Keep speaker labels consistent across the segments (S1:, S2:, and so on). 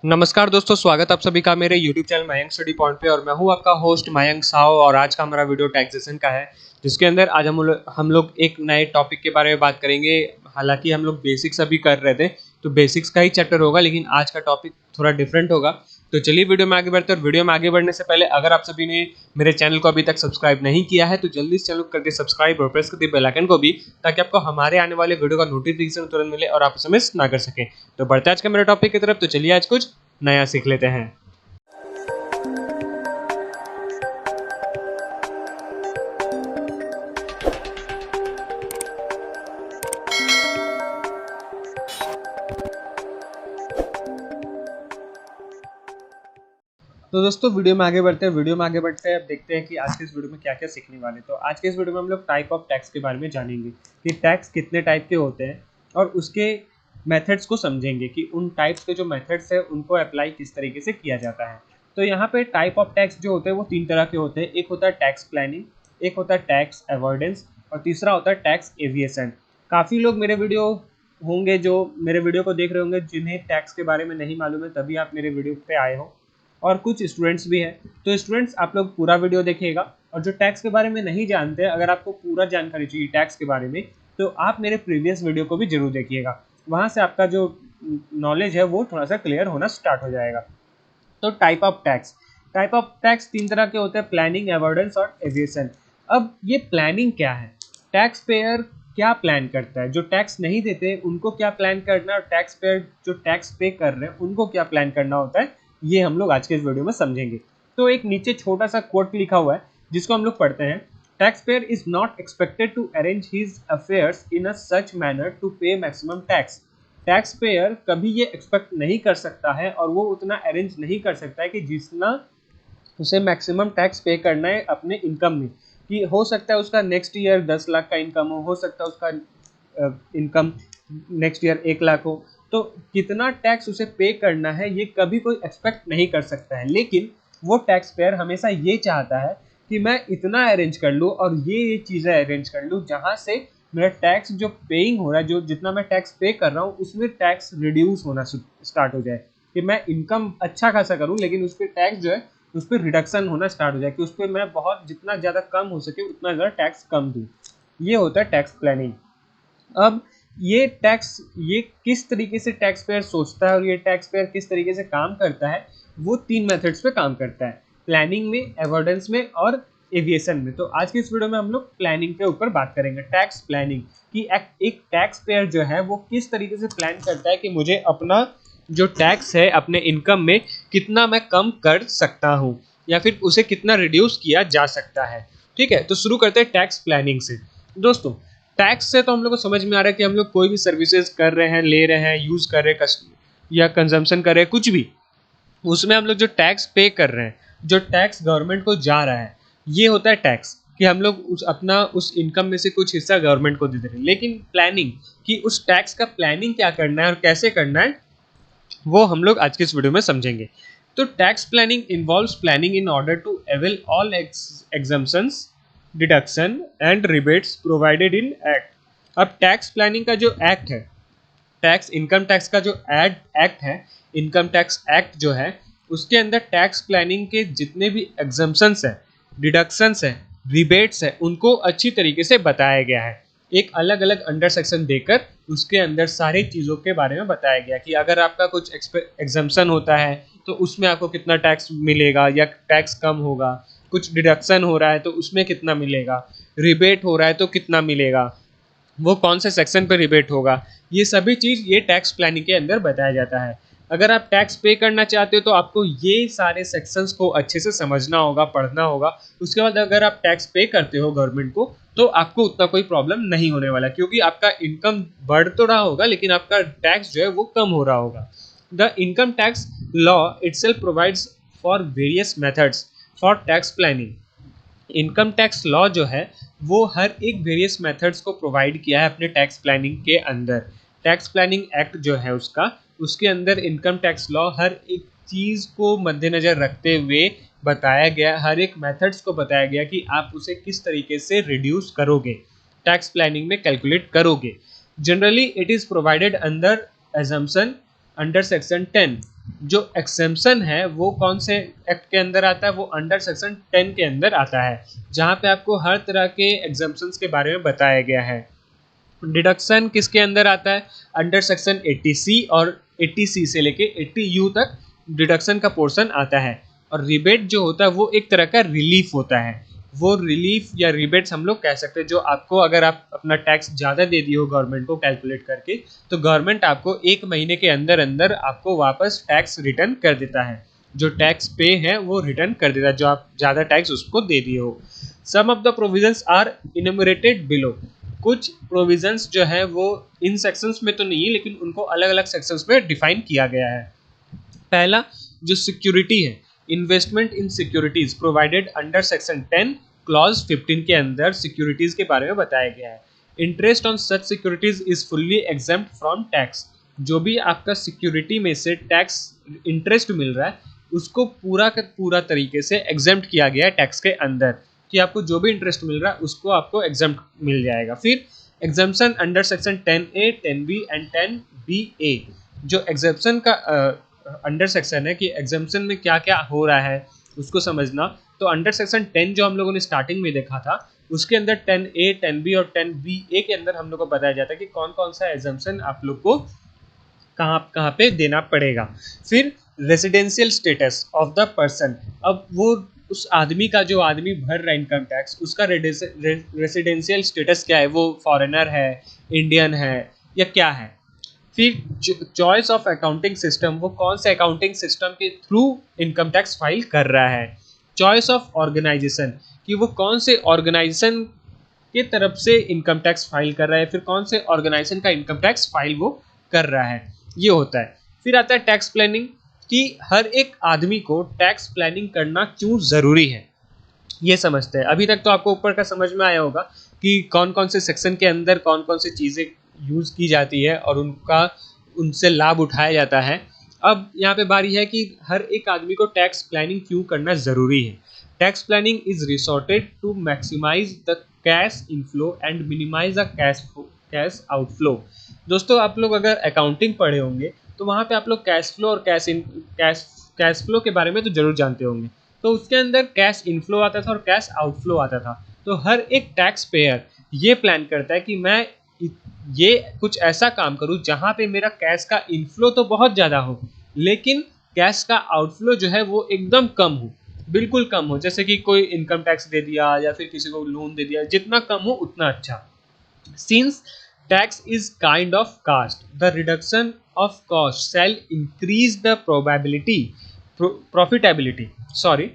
S1: नमस्कार दोस्तों, स्वागत आप सभी का मेरे YouTube channel Mayank study point पे। और मैं हूं आपका होस्ट मयंक साव। और आज का हमारा वीडियो टैक्सेशन का है, जिसके अंदर आज हम लोग एक नए टॉपिक के बारे में बात करेंगे। हालांकि हम लोग बेसिक्स अभी कर रहे थे, तो बेसिक्स का ही चैप्टर होगा, लेकिन आज का टॉपिक थोड़ा डिफरेंट होगा। तो चलिए वीडियो में आगे बढ़ते हैं। और वीडियो में आगे बढ़ने से पहले अगर आप सभी ने मेरे चैनल को अभी तक सब्सक्राइब नहीं किया है तो जल्दी से चैनल को करके सब्सक्राइब और प्रेस कर दिए बेल आइकन को भी, ताकि आपको हमारे आने वाले वीडियो का नोटिफिकेशन तुरंत मिले और आप उसे मिस ना कर सकें। तो बढ़ते हैं आज के मेरे टॉपिक की तरफ। तो चलिए आज कुछ नया सीख लेते हैं। तो दोस्तों वीडियो में आगे बढ़ते हैं। अब देखते हैं कि आज के इस वीडियो में क्या क्या सीखने वाले। तो आज के इस वीडियो में हम लोग टाइप ऑफ टैक्स के बारे में जानेंगे कि टैक्स कितने टाइप के होते हैं, और उसके मेथड्स को समझेंगे कि उन टाइप्स के जो मेथड्स है उनको अप्लाई किस तरीके से किया जाता है। तो यहाँ पे टाइप ऑफ टैक्स जो होते हैं वो तीन तरह के होते हैं। एक होता है टैक्स प्लानिंग, एक होता है टैक्स अवॉइडेंस, और तीसरा होता है टैक्स एविएशन। काफ़ी लोग मेरे वीडियो होंगे जो मेरे वीडियो को देख रहे होंगे जिन्हें टैक्स के बारे में नहीं मालूम है, तभी आप मेरे वीडियो पे आए हो। और कुछ स्टूडेंट्स भी हैं। तो स्टूडेंट्स आप लोग पूरा वीडियो देखिएगा। और जो टैक्स के बारे में नहीं जानते, अगर आपको पूरा जानकारी चाहिए टैक्स के बारे में, तो आप मेरे प्रीवियस वीडियो को भी जरूर देखिएगा। वहाँ से आपका जो नॉलेज है वो थोड़ा सा क्लियर होना स्टार्ट हो जाएगा। तो टाइप ऑफ टैक्स तीन तरह के होते हैं: प्लानिंग, अवॉइडेंस और एविएशन। अब ये प्लानिंग क्या है? टैक्स पेयर क्या प्लान करता है? जो टैक्स नहीं देते उनको क्या प्लान करना है, और टैक्स पेयर जो टैक्स पे कर रहे हैं उनको क्या प्लान करना होता है, ये हम लोग आज के इस वीडियो में समझेंगे। तो एक नीचे छोटा सा कोट लिखा हुआ है जिसको हम लोग पढ़ते हैं। Tax payer is not expected to arrange his affairs in a such manner to pay maximum tax. Tax payer कभी ये एक्सपेक्ट नहीं कर सकता है और वो उतना अरेंज नहीं कर सकता है कि जितना उसे मैक्सिमम टैक्स पे करना है अपने इनकम में। कि हो सकता है उसका नेक्स्ट ईयर 10 लाख का इनकम हो सकता है उसका इनकम नेक्स्ट ईयर 1 लाख हो। तो कितना टैक्स उसे पे करना है ये कभी कोई एक्सपेक्ट नहीं कर सकता है, लेकिन वो टैक्स पेयर हमेशा ये चाहता है कि मैं इतना अरेंज कर लूँ और ये चीज़ें अरेंज कर लूँ जहाँ से मेरा टैक्स जो पेइंग हो रहा है, जो जितना मैं टैक्स पे कर रहा हूँ उसमें टैक्स रिड्यूस होना स्टार्ट हो जाए। कि मैं इनकम अच्छा खासा करूँ लेकिन उस पर टैक्स जो है उस पर रिडक्शन होना स्टार्ट हो जाए, कि उस पर मैं बहुत जितना ज़्यादा कम हो सके उतना ज़्यादा टैक्स कम दूँ। ये होता है टैक्स प्लानिंग। अब ये किस तरीके से टैक्स पेयर सोचता है और ये टैक्स पेयर किस तरीके से काम करता है, वो तीन मेथड्स पे काम करता है: प्लानिंग में, अवॉइडेंस में और एविएशन में। तो आज की इस वीडियो में हम लोग प्लानिंग के ऊपर बात करेंगे। टैक्स प्लानिंग कि एक टैक्स पेयर जो है वो किस तरीके से प्लान करता है कि मुझे अपना जो टैक्स है अपने इनकम में कितना मैं कम कर सकता हूँ, या फिर उसे कितना रिड्यूस किया जा सकता है। ठीक है, तो शुरू करते हैं टैक्स प्लानिंग से। दोस्तों, टैक्स से तो हम लोग को समझ में आ रहा है कि हम लोग कोई भी सर्विसेज कर रहे हैं, ले रहे हैं, यूज़ कर रहे हैं, या कंजम्पशन कर रहे हैं, कुछ भी, उसमें हम लोग जो टैक्स पे कर रहे हैं, जो टैक्स गवर्नमेंट को जा रहा है, ये होता है टैक्स। कि हम लोग उस इनकम में से कुछ हिस्सा गवर्नमेंट को दे दे रहे हैं। लेकिन प्लानिंग कि उस टैक्स का प्लानिंग क्या करना है और कैसे करना है, वो हम लोग आज के इस वीडियो में समझेंगे। तो tax planning involves planning in order to avail all exemptions, deduction and rebates provided in act. अब टैक्स प्लानिंग का जो एक्ट है, टैक्स इनकम टैक्स का जो एक्ट है, इनकम टैक्स एक्ट जो है, उसके अंदर टैक्स प्लानिंग के जितने भी एग्जम्पशंस है, डिडक्शंस है, रिबेट्स है, उनको अच्छी तरीके से बताया गया है। एक अलग अलग अंडर सेक्शन देकर उसके अंदर सारी चीज़ों के बारे में बताया गया कि अगर आपका कुछ एग्जम्पशन होता है तो उसमें आपको कितना टैक्स मिलेगा या टैक्स कम होगा, कुछ डिडक्शन हो रहा है तो उसमें कितना मिलेगा, रिबेट हो रहा है तो कितना मिलेगा, वो कौन से सेक्शन पे रिबेट होगा। ये सभी चीज़ ये टैक्स प्लानिंग के अंदर बताया जाता है। अगर आप टैक्स पे करना चाहते हो तो आपको ये सारे सेक्शंस को अच्छे से समझना होगा, पढ़ना होगा। उसके बाद अगर आप टैक्स पे करते हो गवर्नमेंट को तो आपको उतना कोई प्रॉब्लम नहीं होने वाला, क्योंकि आपका इनकम बढ़ तो रहा होगा लेकिन आपका टैक्स जो है वो कम हो रहा होगा। The income tax law itself provides for various methods for tax planning. Income tax law जो है वो हर एक वेरियस मेथड्स को प्रोवाइड किया है अपने टैक्स प्लानिंग के अंदर। टैक्स प्लानिंग एक्ट जो है उसके अंदर इनकम टैक्स लॉ हर एक चीज़ को मद्देनज़र रखते हुए बताया गया, हर एक मेथड्स को बताया गया कि आप उसे किस तरीके से रिड्यूस करोगे, टैक्स प्लानिंग में कैलकुलेट करोगे। Generally it is provided under assumption under section 10 जो एक्सेम्पशन है वो कौन से एक्ट के अंदर आता है, वो अंडर सेक्शन 10 के अंदर आता है, जहाँ पे आपको हर तरह के एग्जाम्पशंस के बारे में बताया गया है। डिडक्शन किसके अंदर आता है, अंडर सेक्शन 80C, और 80C से लेके 80U तक डिडक्शन का पोर्शन आता है। और रिबेट जो होता है वो एक तरह का रिलीफ होता है, वो रिलीफ या रिबेट्स हम लोग कह सकते हैं, जो आपको अगर आप अपना टैक्स ज़्यादा दे दिए हो गवर्नमेंट को कैलकुलेट करके, तो गवर्नमेंट आपको 1 महीने के अंदर अंदर आपको वापस टैक्स रिटर्न कर देता है, जो टैक्स पे है वो रिटर्न कर देता है, जो आप ज़्यादा टैक्स उसको दे दिए हो। Some of the provisions are enumerated below, कुछ प्रोविजंस जो है वो इन सेक्शंस में तो नहीं है, लेकिन उनको अलग अलग सेक्शंस में डिफाइन किया गया है। पहला जो सिक्योरिटी है, investment in securities provided under section 10 clause 15 के अंदर सिक्योरिटीज के बारे में बताया गया है। Interest on such securities is fully exempt from tax, जो भी आपका सिक्योरिटी में से टैक्स इंटरेस्ट मिल रहा है उसको पूरा का पूरा तरीके से एग्जेम्प्ट किया गया है टैक्स के अंदर, कि आपको जो भी इंटरेस्ट मिल रहा है उसको आपको एग्जेम्प्ट मिल जाएगा। फिर exemption under section 10A, 10B and 10BA, जो एग्जेम्पशन का अंडर सेक्शन है कि एग्जेम्पशन में क्या क्या हो रहा है उसको समझना। तो अंडर सेक्शन 10 जो हम लोगों ने स्टार्टिंग में देखा था, उसके अंदर 10A, 10B और 10BA के अंदर हम लोग को बताया जाता है कि कौन कौन सा एग्जेम्पशन आप लोग को कहाँ कहाँ पे देना पड़ेगा। फिर residential status of the person, अब वो उस आदमी का, जो आदमी भर रहा है इनकम टैक्स, उसका रेसिडेंशियल स्टेटस क्या है, वो फॉरेनर है, इंडियन है या क्या है। फिर चॉइस ऑफ अकाउंटिंग सिस्टम, वो कौन से अकाउंटिंग सिस्टम के थ्रू इनकम टैक्स फाइल कर रहा है। चॉइस ऑफ ऑर्गेनाइजेशन, कि वो कौन से ऑर्गेनाइजेशन के तरफ से इनकम टैक्स फाइल कर रहा है, फिर कौन से ऑर्गेनाइजेशन का इनकम टैक्स फाइल वो कर रहा है, ये होता है। फिर आता है टैक्स प्लानिंग, कि हर एक आदमी को टैक्स प्लानिंग करना क्यों ज़रूरी है, ये समझते हैं। अभी तक तो आपको ऊपर का समझ में आया होगा कि कौन कौन से सेक्शन के अंदर कौन कौन सी चीज़ें यूज़ की जाती है और उनसे लाभ उठाया जाता है। अब यहाँ पे बारी है कि हर एक आदमी को टैक्स प्लानिंग क्यों करना ज़रूरी है। Tax planning is resorted to maximize the cash inflow and minimize the cash outflow. दोस्तों, आप लोग अगर अकाउंटिंग पढ़े होंगे तो वहाँ पे आप लोग कैश फ्लो और कैश फ्लो के बारे में तो जरूर जानते होंगे। तो उसके अंदर कैश इनफ्लो आता था और कैश आउटफ्लो आता था। तो हर एक टैक्स पेयर ये प्लान करता है कि मैं ये कुछ ऐसा काम करूं जहां पे मेरा कैश का इनफ्लो तो बहुत ज़्यादा हो, लेकिन कैश का आउटफ्लो जो है वो एकदम कम हो, बिल्कुल कम हो। जैसे कि कोई इनकम टैक्स दे दिया या फिर किसी को लोन दे दिया, जितना कम हो उतना अच्छा। Since tax is kind of cost, the reduction of cost shall increase the profitability. Sorry,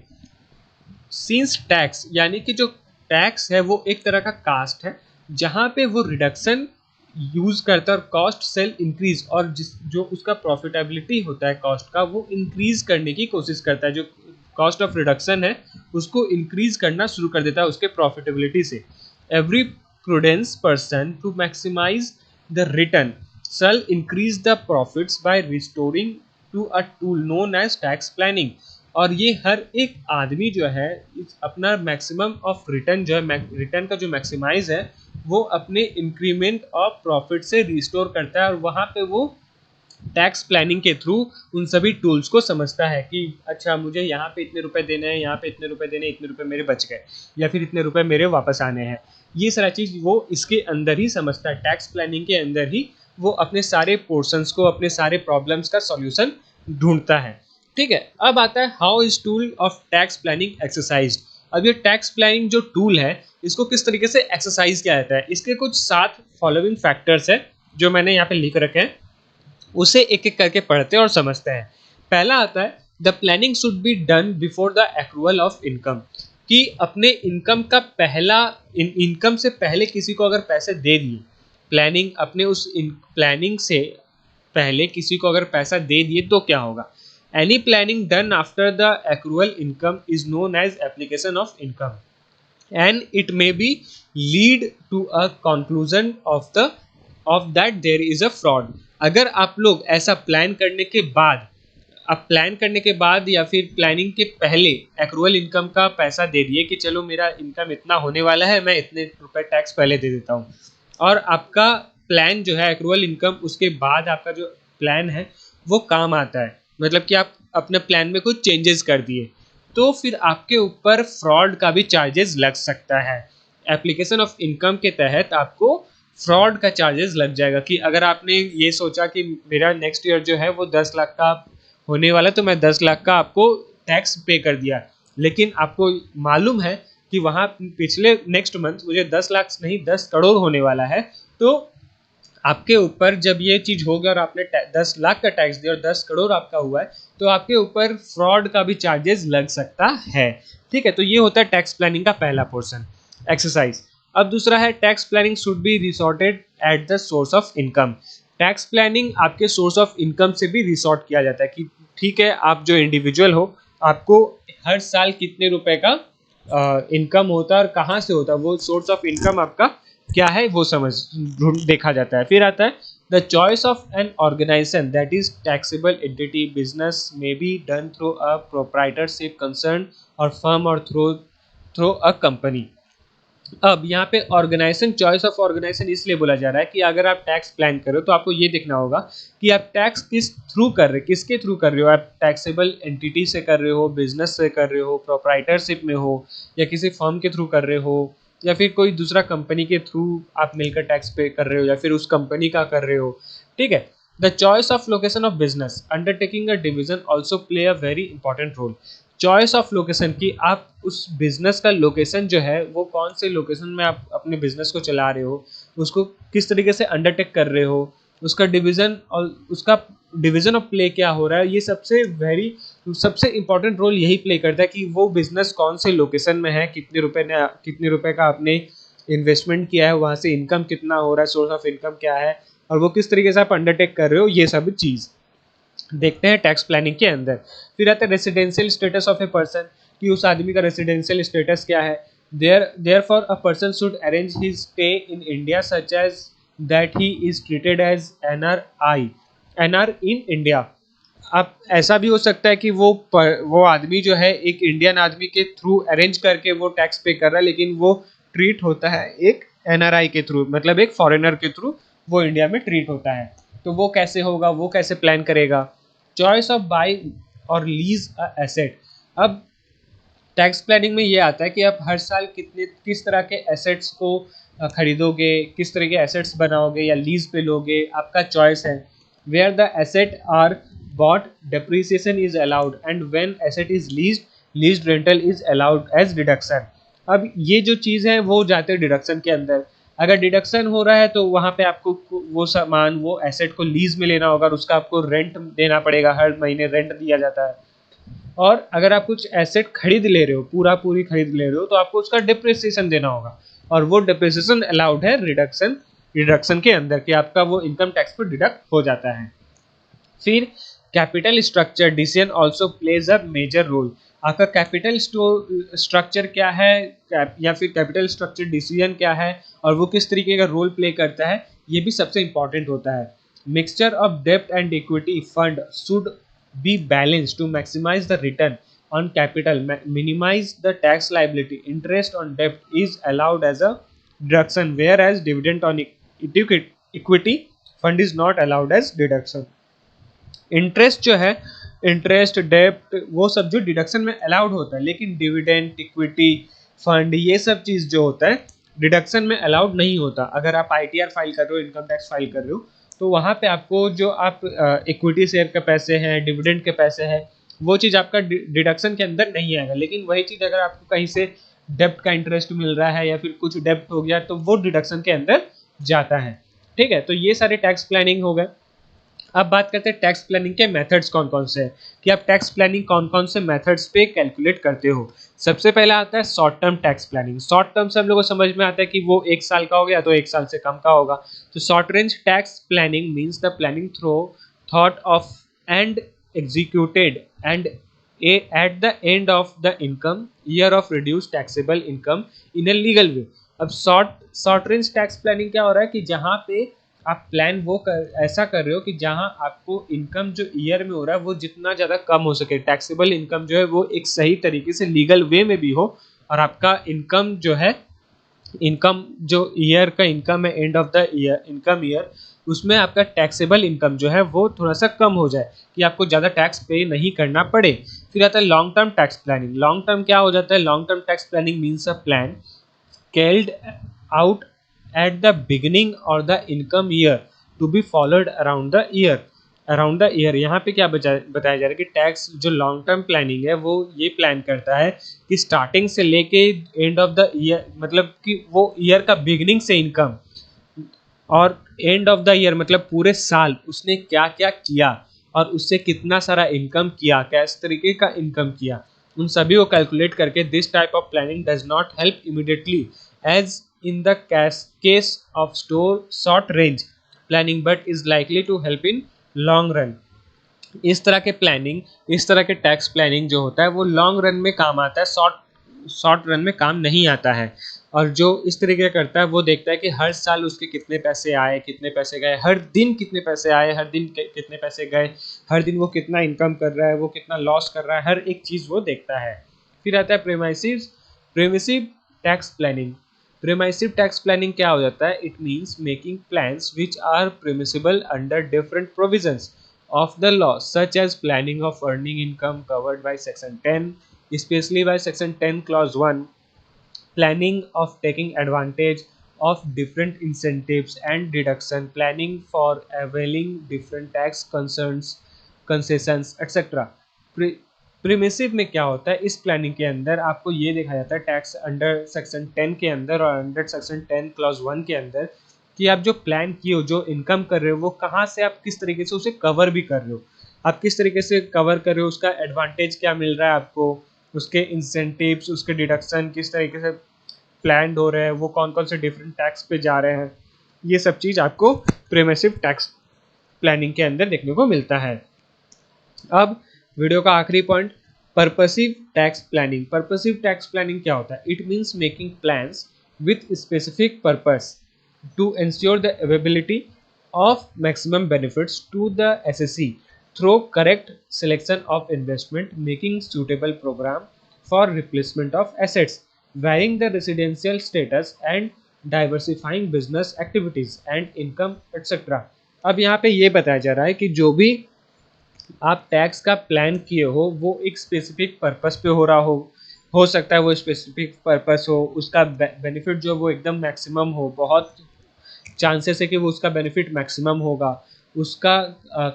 S1: since tax यानी कि जो टैक्स है वो एक तरह का कास्ट है, जहाँ पे वो रिडक्शन यूज़ करता है और कॉस्ट सेल इंक्रीज, और जो उसका प्रॉफिटेबिलिटी होता है कॉस्ट का, वो इंक्रीज करने की कोशिश करता है। जो कॉस्ट ऑफ रिडक्शन है उसको इंक्रीज करना शुरू कर देता है उसके प्रॉफिटेबिलिटी से। Every prudence person to maximize the return shall increase the profits by restoring to a tool known as tax planning। और ये हर एक आदमी जो है अपना मैक्सिमम ऑफ रिटर्न जो है, रिटर्न का जो मैक्सिमाइज है, वो अपने इंक्रीमेंट ऑफ प्रॉफिट से रिस्टोर करता है, और वहाँ पे वो टैक्स प्लानिंग के थ्रू उन सभी टूल्स को समझता है कि अच्छा मुझे यहाँ पे इतने रुपए देने हैं, यहाँ पे इतने रुपए देने हैं, इतने रुपए मेरे बच गए, या फिर इतने रुपए मेरे वापस आने हैं। ये सारा चीज़ वो इसके अंदर ही समझता है, टैक्स प्लानिंग के अंदर ही वो अपने सारे पोर्शंस को, अपने सारे प्रॉब्लम्स का सॉल्यूशन ढूंढता है। ठीक है, अब आता है how is tool of tax planning exercise. अब ये टैक्स प्लानिंग जो टूल है इसको किस तरीके से एक्सरसाइज किया जाता है, इसके कुछ 7 फॉलोइंग फैक्टर्स है जो मैंने यहाँ पे लिख रखे हैं, उसे एक एक करके पढ़ते हैं और समझते हैं। पहला आता है the planning should be done before the accrual of income, कि अपने इनकम का इनकम से पहले किसी को अगर पैसे दे दिए, प्लानिंग अपने उस प्लानिंग से पहले किसी को अगर पैसा दे दिए तो क्या होगा। Any planning done after the accrual income is known as application of income and it may be lead to a conclusion of that there is a fraud. अगर आप लोग ऐसा प्लान करने के बाद या फिर प्लानिंग के पहले एक्रूअल इनकम का पैसा दे दिए कि चलो मेरा इनकम इतना होने वाला है, मैं इतने रुपए टैक्स पहले दे देता हूँ, और आपका प्लान जो है एक्रूअल इनकम, उसके बाद आपका जो प्लान है वो काम आता है, मतलब कि आप अपने प्लान में कुछ चेंजेस कर दिए, तो फिर आपके ऊपर फ्रॉड का भी चार्जेस लग सकता है। एप्लीकेशन ऑफ इनकम के तहत आपको फ्रॉड का चार्जेस लग जाएगा कि अगर आपने ये सोचा कि मेरा नेक्स्ट ईयर जो है वो 10 लाख का होने वाला, तो मैं 10 लाख का आपको टैक्स पे कर दिया, लेकिन आपको मालूम है कि वहाँ पिछले नेक्स्ट मंथ मुझे 10 लाख नहीं 10 करोड़ होने वाला है, तो आपके ऊपर जब ये चीज़ हो गया और आपने 10 लाख का टैक्स दिया और 10 करोड़ आपका हुआ है, तो आपके ऊपर फ्रॉड का भी चार्जेस लग सकता है। ठीक है, तो ये होता है टैक्स प्लानिंग का पहला पोर्शन, एक्सरसाइज। अब दूसरा है tax planning should be resorted at the source of income. Tax planning आपके सोर्स ऑफ इनकम से भी रिसोर्ट किया जाता है कि ठीक है, आप जो इंडिविजुअल हो, आपको हर साल कितने रुपए का इनकम होता है और कहाँ से होता है, वो सोर्स ऑफ इनकम आपका क्या है वो देखा जाता है। फिर आता है the choice of an organization that is taxable entity business may be done through a proprietorship concern और फर्म और थ्रू अ कंपनी। अब यहाँ पे ऑर्गेनाइजेशन, चॉइस ऑफ ऑर्गेनाइजेशन इसलिए बोला जा रहा है कि अगर आप टैक्स प्लान कर रहे हो तो आपको ये देखना होगा कि आप टैक्स किस थ्रू कर रहे हो, किसके थ्रू कर रहे हो। आप टैक्सेबल एंटिटी से कर रहे हो, बिजनेस से कर रहे हो, प्रोप्राइटरशिप में हो, या किसी फर्म के थ्रू कर रहे हो, या फिर कोई दूसरा कंपनी के थ्रू आप मिलकर टैक्स पे कर रहे हो, या फिर उस कंपनी का कर रहे हो। ठीक है, the choice of location of business undertaking a division also play a very important role. Choice of location की आप उस बिजनेस का लोकेशन जो है वो कौन से लोकेशन में आप अपने बिजनेस को चला रहे हो, उसको किस तरीके से अंडरटेक कर रहे हो, उसका डिवीजन और उसका डिवीजन ऑफ प्ले क्या हो रहा है, ये सबसे इंपॉर्टेंट रोल यही प्ले करता है कि वो बिजनेस कौन से लोकेशन में है, कितने रुपए का आपने इन्वेस्टमेंट किया है, वहाँ से इनकम कितना हो रहा है, सोर्स ऑफ इनकम क्या है, और वो किस तरीके से आप अंडरटेक कर रहे हो, ये सब चीज़ देखते हैं टैक्स प्लानिंग के अंदर। फिर आता है residential status of a person, कि उस आदमी का रेसिडेंशियल स्टेटस क्या है। Therefore a person should arrange his stay in India such as that he is treated as NR in India. अब ऐसा भी हो सकता है कि वो आदमी जो है एक इंडियन आदमी के थ्रू अरेंज करके वो टैक्स पे कर रहा है, लेकिन वो ट्रीट होता है एक एनआरआई के थ्रू, मतलब एक फॉरेनर के थ्रू वो इंडिया में ट्रीट होता है। तो वो कैसे होगा, वो कैसे प्लान करेगा। चॉइस ऑफ बाई और लीज एसेट। अब टैक्स प्लानिंग में ये आता है कि आप हर साल किस तरह के एसेट्स को खरीदोगे, किस तरह के एसेट्स बनाओगे या लीज पे लोगे, आपका चॉइस है। Where the asset are bought depreciation is allowed and when asset is leased rental is allowed as deduction. अब ये जो चीज़ है वो जाते हैं डिडक्शन के अंदर। अगर डिडक्शन हो रहा है तो वहाँ पे आपको वो सामान, वो एसेट को लीज में लेना होगा और उसका आपको रेंट देना पड़ेगा, हर महीने रेंट दिया जाता है। और अगर आप कुछ एसेट खरीद ले रहे हो, पूरी खरीद ले रहे हो, तो आपको उसका डिप्रिसिएशन देना होगा, और वो डिप्रिसिएशन अलाउड है रिडक्शन के अंदर, कि आपका वो इनकम टैक्स पर डिडक्ट हो जाता है। फिर capital structure decision also plays a major role. आपका कैपिटल स्ट्रक्चर क्या है, या फिर कैपिटल स्ट्रक्चर डिसीजन क्या है और वो किस तरीके का रोल प्ले करता है, ये भी सबसे इंपॉर्टेंट होता है। मिक्सचर ऑफ डेब्ट and equity fund should be balanced to maximize the return on capital, minimize the tax liability. Interest on debt is allowed as a deduction, whereas dividend on equity fund is not allowed as deduction. Interest जो है, interest डेप्ट वो सब जो deduction में allowed होता है, लेकिन dividend, equity fund, ये सब चीज़ जो होता है डिडक्शन में अलाउड नहीं होता। अगर आप आईटीआर फाइल कर रहे हो, इनकम टैक्स फाइल कर रहे हो, तो वहाँ पे आपको जो आप इक्विटी शेयर के पैसे हैं, डिविडेंड के पैसे हैं, वो चीज़ आपका डिडक्शन के अंदर नहीं आएगा। लेकिन वही चीज़ अगर आपको कहीं से डेप्ट का इंटरेस्ट मिल रहा है या फिर कुछ डेप्ट हो गया, तो वो डिडक्शन के अंदर जाता है। ठीक है, तो ये सारे टैक्स प्लानिंग हो गए। अब बात करते हैं टैक्स प्लानिंग के मेथड्स कौन कौन से हैं, कि आप टैक्स प्लानिंग कौन कौन से मेथड्स पे कैलकुलेट करते हो। सबसे पहला आता है short term tax planning. Short term से हम लोग को समझ में आता है कि वो 1 साल का हो गया तो 1 साल से कम का होगा। तो short range tax planning means the planning through thought of and executed and at the end of the income year of reduce taxable income in a legal way. अब शॉर्ट रेंज टैक्स प्लानिंग क्या हो रहा है कि जहाँ पे आप plan ऐसा कर रहे हो कि जहां आपको इनकम जो ईयर में हो रहा है वो जितना ज़्यादा कम हो सके, टैक्सेबल इनकम जो है वो एक सही तरीके से लीगल वे में भी हो, और आपका इनकम जो ईयर का इनकम है, end of the year income year, उसमें आपका टैक्सेबल इनकम जो है वो थोड़ा सा कम हो जाए, कि आपको ज़्यादा टैक्स पे नहीं करना पड़े। फिर आता है long term tax planning. Long term क्या हो जाता है? Long term tax planning means a plan carried out at the beginning or the income year to be followed around the year। यहाँ पे क्या बताया जा रहा है कि टैक्स जो लॉन्ग टर्म प्लानिंग है वो ये प्लान करता है कि स्टार्टिंग से लेके एंड ऑफ द ईयर, मतलब कि वो ईयर का बिगिनिंग से इनकम और एंड ऑफ द ईयर मतलब पूरे साल उसने क्या क्या किया और उससे कितना सारा इनकम किया, किस तरीके का इनकम किया, उन सभी को कैलकुलेट करके this type of planning does not help immediately as in the case of store short range planning but is likely to help in long run. इस तरह के प्लानिंग, इस तरह के टैक्स प्लानिंग जो होता है वो लॉन्ग रन में काम आता है, शॉर्ट रन में काम नहीं आता है। और जो इस तरीके का करता है वो देखता है कि हर साल उसके कितने पैसे आए, कितने पैसे गए, हर दिन कितने पैसे आए, हर दिन कितने पैसे गए, हर दिन वो कितना इनकम कर रहा है, वो कितना लॉस कर रहा है, हर एक चीज़ वो देखता है। फिर आता है permissive tax planning. Permissive tax planning क्या हो जाता है? It means making plans which are permissible under different provisions of the law such as planning of earning income covered by section 10, especially by section 10 clause 1, planning of taking advantage of different incentives and deduction, planning for availing different tax concessions etc। प्रीमिसिव में क्या होता है? इस planning के अंदर आपको ये देखा जाता है टैक्स अंडर सेक्शन 10 के अंदर और अंडर सेक्शन 10 क्लॉज 1 के अंदर कि आप जो प्लान किए हो, जो इनकम कर रहे हो, वो कहाँ से आप किस तरीके से उसे कवर भी कर रहे हो, आप किस तरीके से कवर कर रहे हो, उसका एडवांटेज क्या मिल रहा है आपको, उसके इंसेंटिव्स, उसके डिडक्शन किस तरीके से प्लान हो रहे हैं, वो कौन कौन से डिफरेंट टैक्स पे जा रहे हैं, ये सब चीज़ आपको प्रीमिसिव टैक्स प्लानिंग के अंदर देखने को मिलता है। अब वीडियो का आखिरी point, purposive tax planning. Purposive tax planning क्या होता है? It means making plans with specific purpose to ensure the availability of maximum benefits to the assessee through correct selection of investment, making suitable program for replacement of assets, varying the residential status and diversifying business activities and income etc। अब यहाँ पे ये बताया जा रहा है कि जो भी आप टैक्स का प्लान किए हो वो एक स्पेसिफिक पर्पस पे हो रहा हो सकता है वो स्पेसिफिक पर्पस हो, उसका बेनिफिट जो वो एकदम मैक्सिमम हो, बहुत चांसेस है कि वो उसका बेनिफिट मैक्सिमम होगा, उसका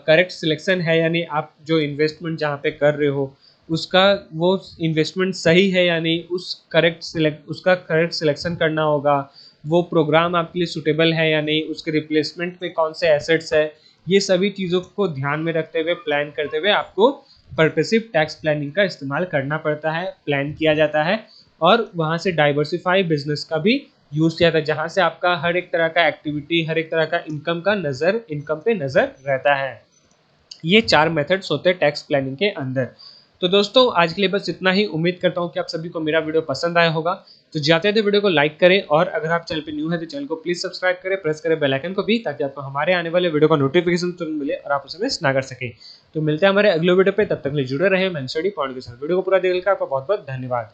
S1: करेक्ट सिलेक्शन है यानी आप जो इन्वेस्टमेंट जहाँ पे कर रहे हो उसका वो इन्वेस्टमेंट सही है या नहीं, उसका करेक्ट सिलेक्शन करना होगा, वो प्रोग्राम आपके लिए सुटेबल है या नहीं, उसके रिप्लेसमेंट में कौन से एसेट्स है, ये सभी चीज़ों को ध्यान में रखते हुए प्लान करते हुए आपको पर्पसिव टैक्स प्लानिंग का इस्तेमाल करना पड़ता है, प्लान किया जाता है। और वहाँ से डाइवर्सिफाई बिजनेस का भी यूज़ किया था, जहाँ से आपका हर एक तरह का एक्टिविटी, हर एक तरह का इनकम पे नज़र रहता है। ये 4 मेथड्स होते हैं टैक्स प्लानिंग के अंदर। तो दोस्तों आज के लिए बस इतना ही। उम्मीद करता हूँ कि आप सभी को मेरा वीडियो पसंद आया होगा। तो जाते थे वीडियो को लाइक करें और अगर आप चैनल पे न्यू है तो चैनल को प्लीज़ सब्सक्राइब करें, प्रेस करें बेल आइकन को भी, ताकि आपको हमारे आने वाले वीडियो का नोटिफिकेशन तुरंत मिले और आप उसे मिस ना कर सकें। तो मिलते हैं हमारे अगले वीडियो पे, तब तक के लिए जुड़े रहे मैं स्टडी पॉइंट के साथ। वीडियो को पूरा देखने का आपका बहुत बहुत धन्यवाद।